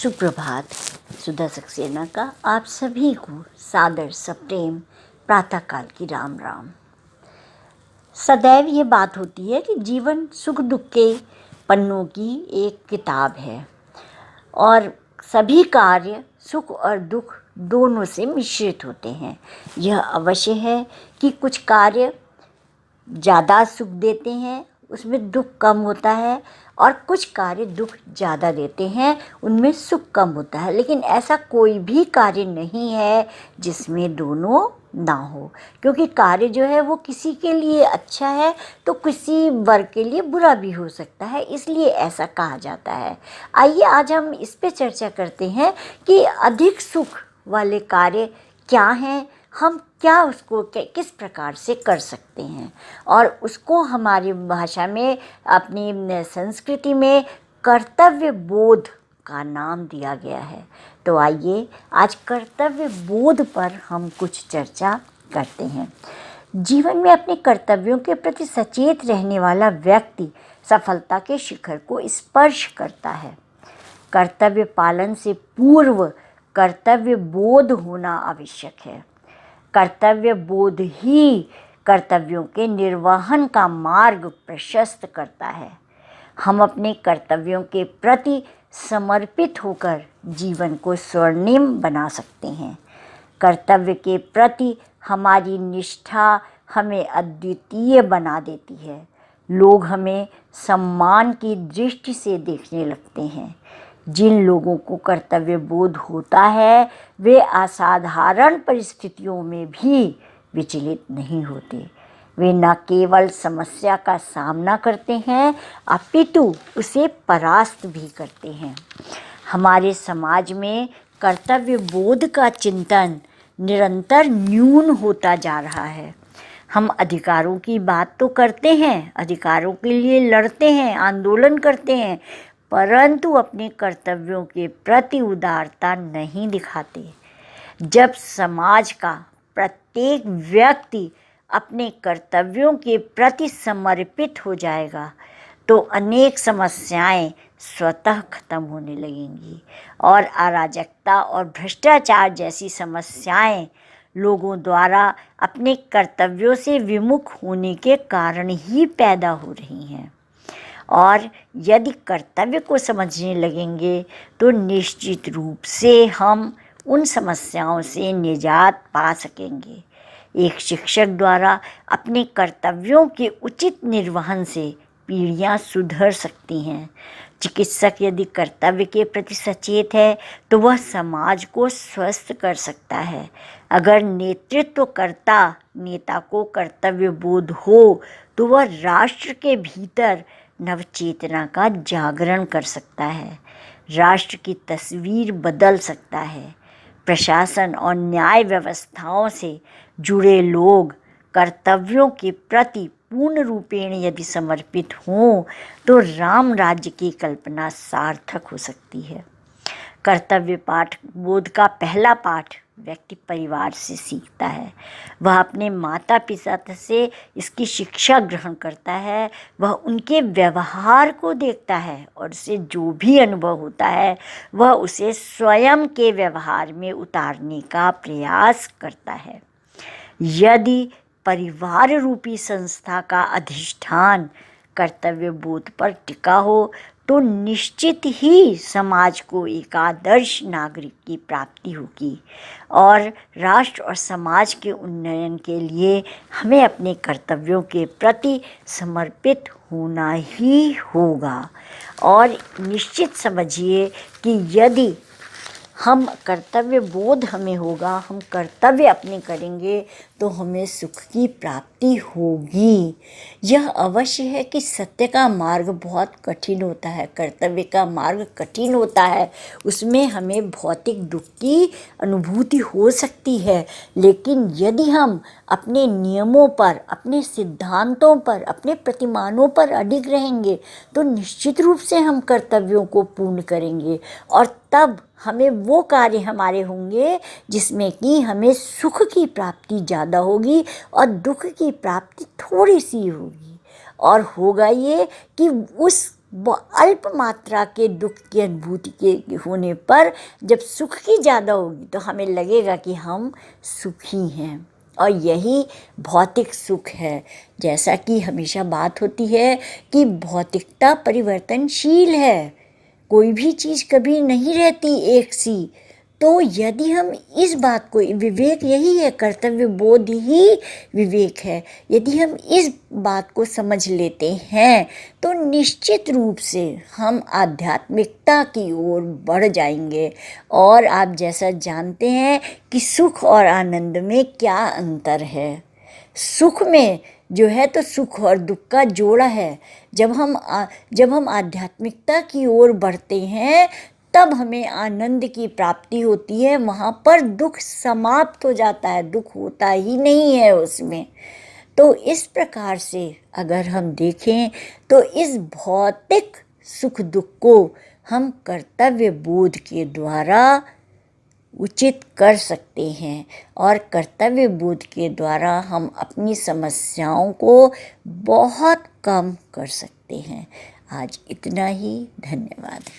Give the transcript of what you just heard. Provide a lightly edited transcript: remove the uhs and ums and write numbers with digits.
सुप्रभात। सुधा सक्सेना का आप सभी को सादर सप्रेम प्रातःकाल की राम राम। सदैव ये बात होती है कि जीवन सुख दुख के पन्नों की एक किताब है और सभी कार्य सुख और दुख दोनों से मिश्रित होते हैं। यह अवश्य है कि कुछ कार्य ज़्यादा सुख देते हैं, उसमें दुख कम होता है, और कुछ कार्य दुख ज़्यादा देते हैं, उनमें सुख कम होता है। लेकिन ऐसा कोई भी कार्य नहीं है जिसमें दोनों ना हो, क्योंकि कार्य जो है वो किसी के लिए अच्छा है तो किसी वर्ग के लिए बुरा भी हो सकता है, इसलिए ऐसा कहा जाता है। आइए आज हम इस पे चर्चा करते हैं कि अधिक सुख वाले कार्य क्या हैं, हम क्या उसको किस प्रकार से कर सकते हैं, और उसको हमारी भाषा में, अपनी संस्कृति में कर्तव्य बोध का नाम दिया गया है। तो आइए आज कर्तव्य बोध पर हम कुछ चर्चा करते हैं। जीवन में अपने कर्तव्यों के प्रति सचेत रहने वाला व्यक्ति सफलता के शिखर को स्पर्श करता है। कर्तव्य पालन से पूर्व कर्तव्य बोध होना आवश्यक है। कर्तव्य बोध ही कर्तव्यों के निर्वहन का मार्ग प्रशस्त करता है। हम अपने कर्तव्यों के प्रति समर्पित होकर जीवन को स्वर्णिम बना सकते हैं। कर्तव्य के प्रति हमारी निष्ठा हमें अद्वितीय बना देती है। लोग हमें सम्मान की दृष्टि से देखने लगते हैं। जिन लोगों को कर्तव्य बोध होता है वे असाधारण परिस्थितियों में भी विचलित नहीं होते। वे न केवल समस्या का सामना करते हैं अपितु उसे परास्त भी करते हैं। हमारे समाज में कर्तव्य बोध का चिंतन निरंतर न्यून होता जा रहा है। हम अधिकारों की बात तो करते हैं, अधिकारों के लिए लड़ते हैं, आंदोलन करते हैं, परंतु अपने कर्तव्यों के प्रति उदारता नहीं दिखाते। जब समाज का प्रत्येक व्यक्ति अपने कर्तव्यों के प्रति समर्पित हो जाएगा तो अनेक समस्याएं स्वतः खत्म होने लगेंगी और अराजकता और भ्रष्टाचार जैसी समस्याएं लोगों द्वारा अपने कर्तव्यों से विमुख होने के कारण ही पैदा हो रही हैं। और यदि कर्तव्य को समझने लगेंगे तो निश्चित रूप से हम उन समस्याओं से निजात पा सकेंगे। एक शिक्षक द्वारा अपने कर्तव्यों के उचित निर्वहन से पीढ़ियां सुधर सकती हैं। चिकित्सक यदि कर्तव्य के प्रति सचेत है तो वह समाज को स्वस्थ कर सकता है। अगर नेतृत्वकर्ता नेता को कर्तव्य बोध हो तो वह राष्ट्र के भीतर नवचेतना का जागरण कर सकता है, राष्ट्र की तस्वीर बदल सकता है। प्रशासन और न्याय व्यवस्थाओं से जुड़े लोग कर्तव्यों के प्रति पूर्ण रूपेण यदि समर्पित हों तो राम राज्य की कल्पना सार्थक हो सकती है। कर्तव्य पाठ बोध का पहला पाठ व्यक्ति परिवार से सीखता है। वह अपने माता पिता से इसकी शिक्षा ग्रहण करता है। वह उनके व्यवहार को देखता है और उसे जो भी अनुभव होता है वह उसे स्वयं के व्यवहार में उतारने का प्रयास करता है। यदि परिवार रूपी संस्था का अधिष्ठान कर्तव्य बोध पर टिका हो तो निश्चित ही समाज को एक आदर्श नागरिक की प्राप्ति होगी और राष्ट्र और समाज के उन्नयन के लिए हमें अपने कर्तव्यों के प्रति समर्पित होना ही होगा। और निश्चित समझिए कि यदि हम कर्तव्य बोध हमें होगा, हम कर्तव्य अपने करेंगे तो हमें सुख की प्राप्ति होगी। यह अवश्य है कि सत्य का मार्ग बहुत कठिन होता है, कर्तव्य का मार्ग कठिन होता है, उसमें हमें भौतिक दुख की अनुभूति हो सकती है। लेकिन यदि हम अपने नियमों पर, अपने सिद्धांतों पर, अपने प्रतिमानों पर अडिग रहेंगे तो निश्चित रूप से हम कर्तव्यों को पूर्ण करेंगे और तब हमें वो कार्य हमारे होंगे जिसमें कि हमें सुख की प्राप्ति ज़्यादा होगी और दुख की प्राप्ति थोड़ी सी होगी। और होगा ये कि उस अल्प मात्रा के दुख की अनुभूति के होने पर जब सुख की ज़्यादा होगी तो हमें लगेगा कि हम सुखी हैं, और यही भौतिक सुख है। जैसा कि हमेशा बात होती है कि भौतिकता परिवर्तनशील है, कोई भी चीज़ कभी नहीं रहती एक सी। तो यदि हम इस बात को, विवेक यही है, कर्तव्य बोध ही विवेक है, यदि हम इस बात को समझ लेते हैं तो निश्चित रूप से हम आध्यात्मिकता की ओर बढ़ जाएंगे। और आप जैसा जानते हैं कि सुख और आनंद में क्या अंतर है। सुख में जो है तो सुख और दुख का जोड़ा है। जब हम आध्यात्मिकता की ओर बढ़ते हैं तब हमें आनंद की प्राप्ति होती है, वहाँ पर दुख समाप्त हो जाता है, दुख होता ही नहीं है उसमें। तो इस प्रकार से अगर हम देखें तो इस भौतिक सुख दुख को हम कर्तव्य बोध के द्वारा उचित कर सकते हैं, और कर्तव्य बोध के द्वारा हम अपनी समस्याओं को बहुत कम कर सकते हैं। आज इतना ही, धन्यवाद।